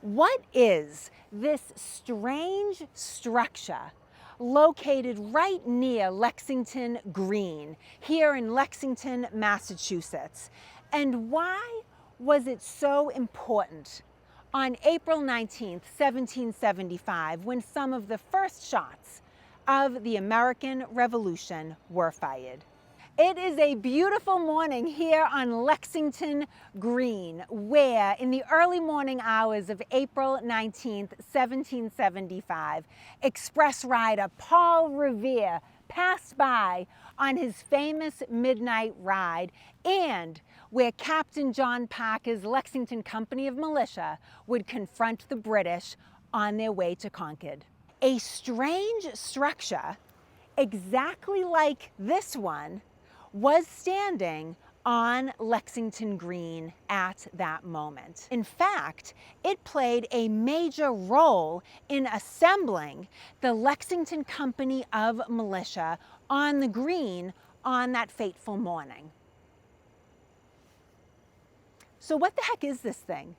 What is this strange structure located right near Lexington Green here in Lexington, Massachusetts? And why was it so important on April 19th, 1775, when some of the first shots of the American Revolution were fired? It is a beautiful morning here on Lexington Green, where in the early morning hours of April 19th, 1775, express rider Paul Revere passed by on his famous midnight ride, and where Captain John Parker's Lexington Company of Militia would confront the British on their way to Concord. A strange structure, exactly like this one, was standing on Lexington Green at that moment. In fact, it played a major role in assembling the Lexington Company of Militia on the Green on that fateful morning. So what the heck is this thing?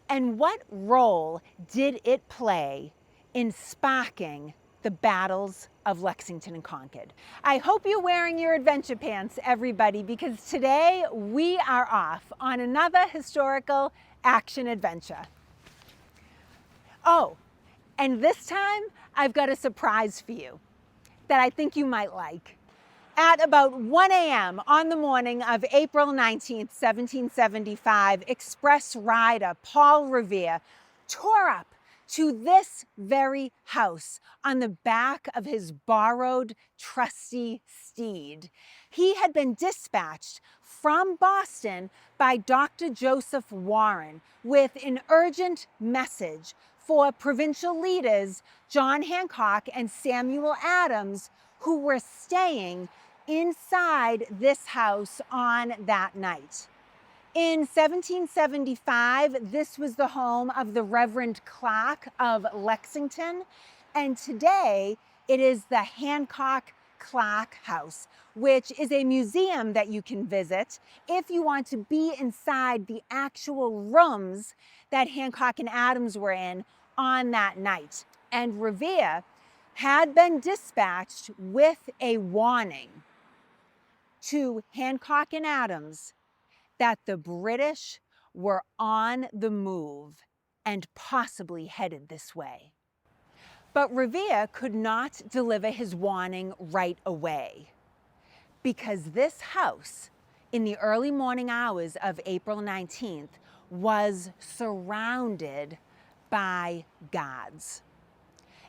And what role did it play in sparking the battles of Lexington and Concord? I hope you're wearing your adventure pants, everybody, because today we are off on another historical action adventure. Oh, and this time I've got a surprise for you that I think you might like. At about 1 a.m. on the morning of April 19th, 1775, express rider Paul Revere tore up to this very house on the back of his borrowed trusty steed. He had been dispatched from Boston by Dr. Joseph Warren with an urgent message for provincial leaders John Hancock and Samuel Adams, who were staying inside this house on that night. In 1775, this was the home of the Reverend Clark of Lexington, and today it is the Hancock Clark House, which is a museum that you can visit if you want to be inside the actual rooms that Hancock and Adams were in on that night. And Revere had been dispatched with a warning to Hancock and Adams that the British were on the move and possibly headed this way. But Revere could not deliver his warning right away, because this house in the early morning hours of April 19th was surrounded by guards.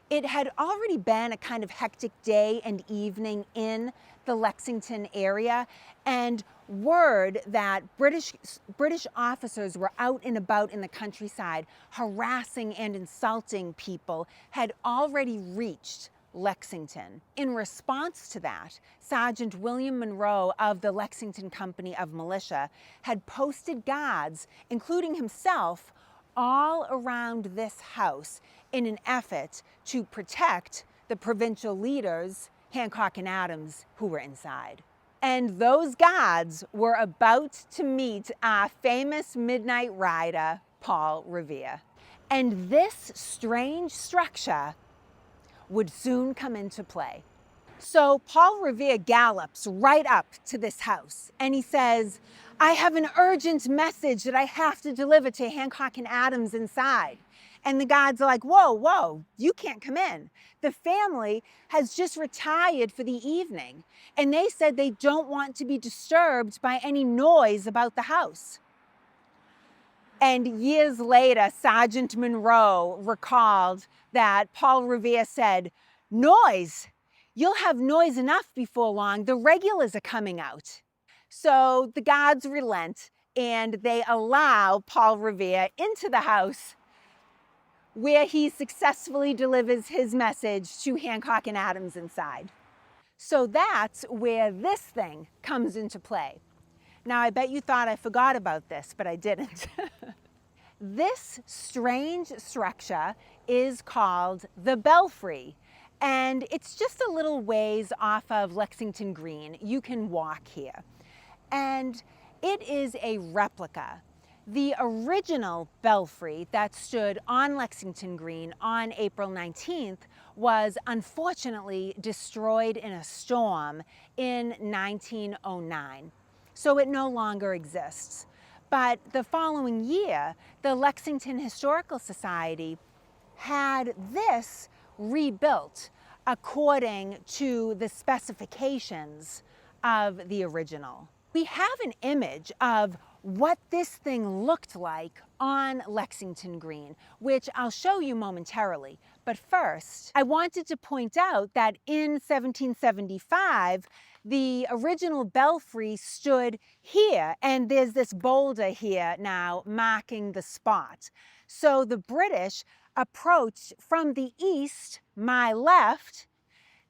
It had already been a kind of hectic day and evening in the Lexington area, and word that British officers were out and about in the countryside harassing and insulting people had already reached Lexington. In response to that, Sergeant William Monroe of the Lexington Company of Militia had posted guards, including himself, all around this house in an effort to protect the provincial leaders, Hancock and Adams, who were inside. And those guards were about to meet our famous midnight rider, Paul Revere. And this strange structure would soon come into play. So Paul Revere gallops right up to this house and he says, "I have an urgent message that I have to deliver to Hancock and Adams inside." And the guards are like, whoa, you can't come in. The family has just retired for the evening, and they said they don't want to be disturbed by any noise about the house. And years later, Sergeant Monroe recalled that Paul Revere said, "Noise? You'll have noise enough before long. The regulars are coming out." So the guards relent, and they allow Paul Revere into the house, where he successfully delivers his message to Hancock and Adams inside. So that's where this thing comes into play. Now, I bet you thought I forgot about this, but I didn't. This strange structure is called the Belfry, and it's just a little ways off of Lexington Green. You can walk here. And it is a replica The original belfry that stood on Lexington Green on April 19th was unfortunately destroyed in a storm in 1909, so it no longer exists. But the following year, the Lexington Historical Society had this rebuilt according to the specifications of the original. We have an image of what this thing looked like on Lexington Green, which I'll show you momentarily. But first, I wanted to point out that in 1775, the original belfry stood here, and there's this boulder here now marking the spot. So the British approached from the east, my left.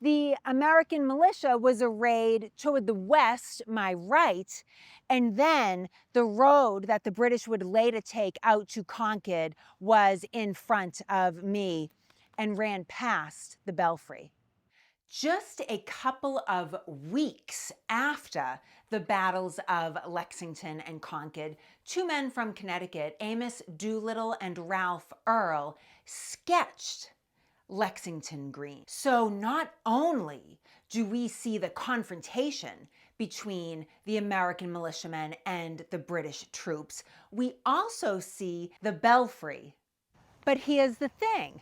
The American militia was arrayed toward the west, my right, and then the road that the British would later take out to Concord was in front of me and ran past the belfry. Just a couple of weeks after the battles of Lexington and Concord, two men from Connecticut, Amos Doolittle and Ralph Earl, sketched Lexington Green. So not only do we see the confrontation between the American militiamen and the British troops, we also see the belfry. But here's the thing.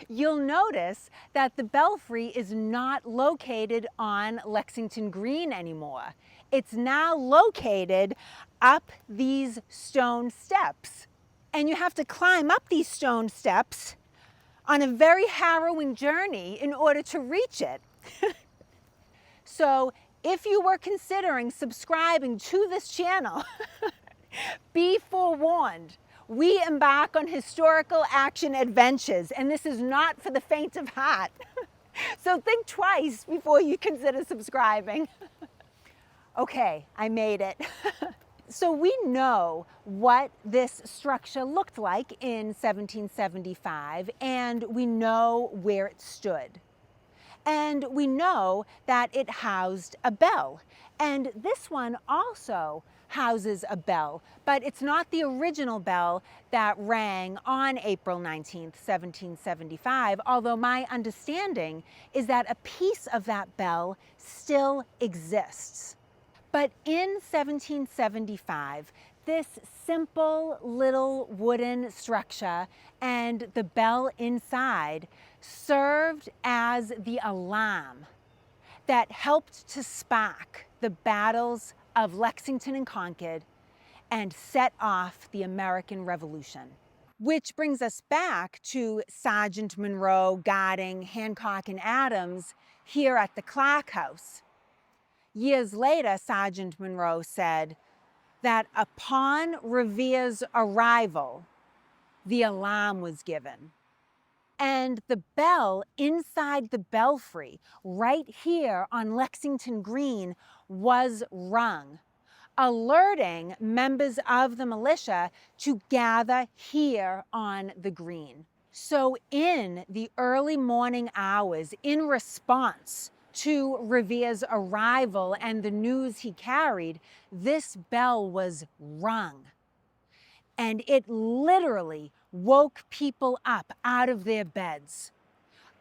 You'll notice that the belfry is not located on Lexington Green anymore. It's now located up these stone steps. And you have to climb up these stone steps on a very harrowing journey in order to reach it. So if you were considering subscribing to this channel, be forewarned. We embark on historical action adventures, and this is not for the faint of heart. So think twice before you consider subscribing. Okay, I made it. So we know what this structure looked like in 1775, and we know where it stood. And we know that it housed a bell. And this one also houses a bell, but it's not the original bell that rang on April 19th, 1775, although my understanding is that a piece of that bell still exists. But in 1775, this simple little wooden structure and the bell inside served as the alarm that helped to spark the battles of Lexington and Concord and set off the American Revolution. Which brings us back to Sergeant Monroe guarding Hancock and Adams here at the Clark House. Years later, Sergeant Monroe said that upon Revere's arrival, the alarm was given. And the bell inside the belfry, right here on Lexington Green, was rung, alerting members of the militia to gather here on the green. So in the early morning hours, in response to Revere's arrival and the news he carried, this bell was rung. And it literally woke people up out of their beds,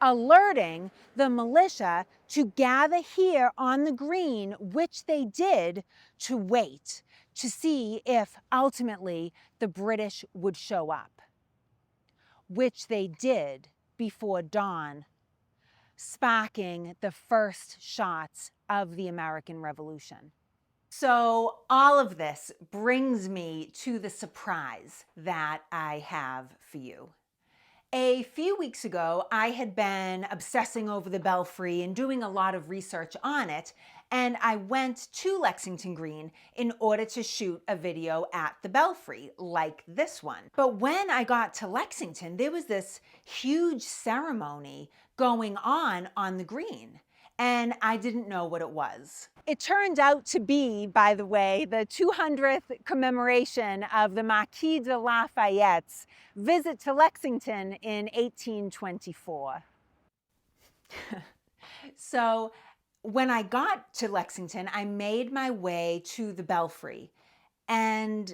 alerting the militia to gather here on the green, which they did, to wait, to see if ultimately the British would show up, which they did before dawn, sparking the first shots of the American Revolution. So all of this brings me to the surprise that I have for you. A few weeks ago, I had been obsessing over the belfry and doing a lot of research on it, and I went to Lexington Green in order to shoot a video at the belfry, like this one. But when I got to Lexington, there was this huge ceremony going on the green, and I didn't know what it was. It turned out to be, by the way, the 200th commemoration of the Marquis de Lafayette's visit to Lexington in 1824. So when I got to Lexington, I made my way to the belfry. And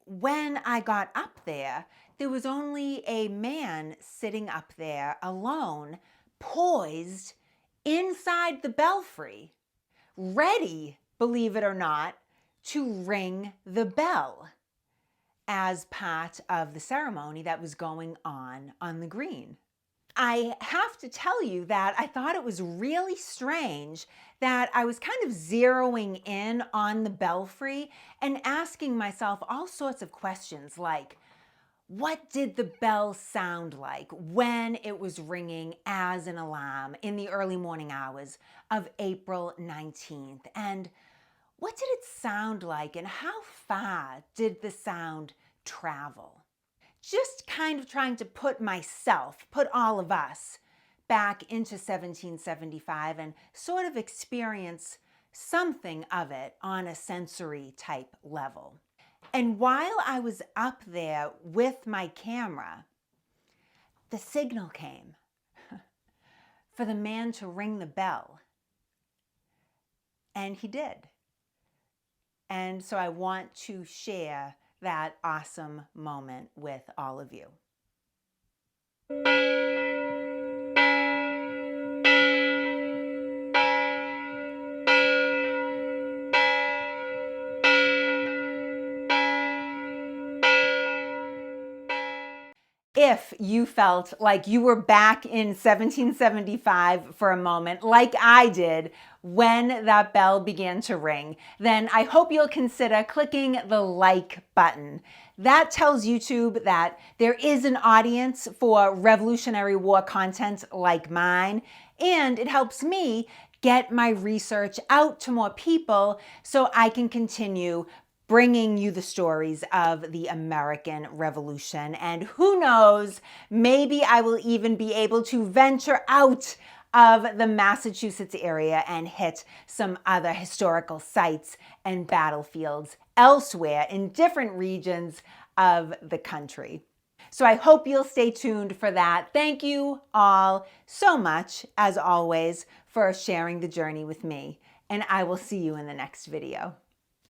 when I got up there, there was only a man sitting up there alone, poised inside the belfry, ready, believe it or not, to ring the bell as part of the ceremony that was going on the green. I have to tell you that I thought it was really strange that I was kind of zeroing in on the belfry and asking myself all sorts of questions like, what did the bell sound like when it was ringing as an alarm in the early morning hours of April 19th? And what did it sound like and how far did the sound travel? Just kind of trying to put all of us back into 1775 and sort of experience something of it on a sensory type level. And while I was up there with my camera, the signal came for the man to ring the bell. And he did. And so I want to share that awesome moment with all of you. If you felt like you were back in 1775 for a moment, like I did when that bell began to ring, then I hope you'll consider clicking the like button. That tells YouTube that there is an audience for Revolutionary War content like mine, and it helps me get my research out to more people so I can continue bringing you the stories of the American Revolution. And who knows, maybe I will even be able to venture out of the Massachusetts area and hit some other historical sites and battlefields elsewhere in different regions of the country. So I hope you'll stay tuned for that. Thank you all so much, as always, for sharing the journey with me. And I will see you in the next video.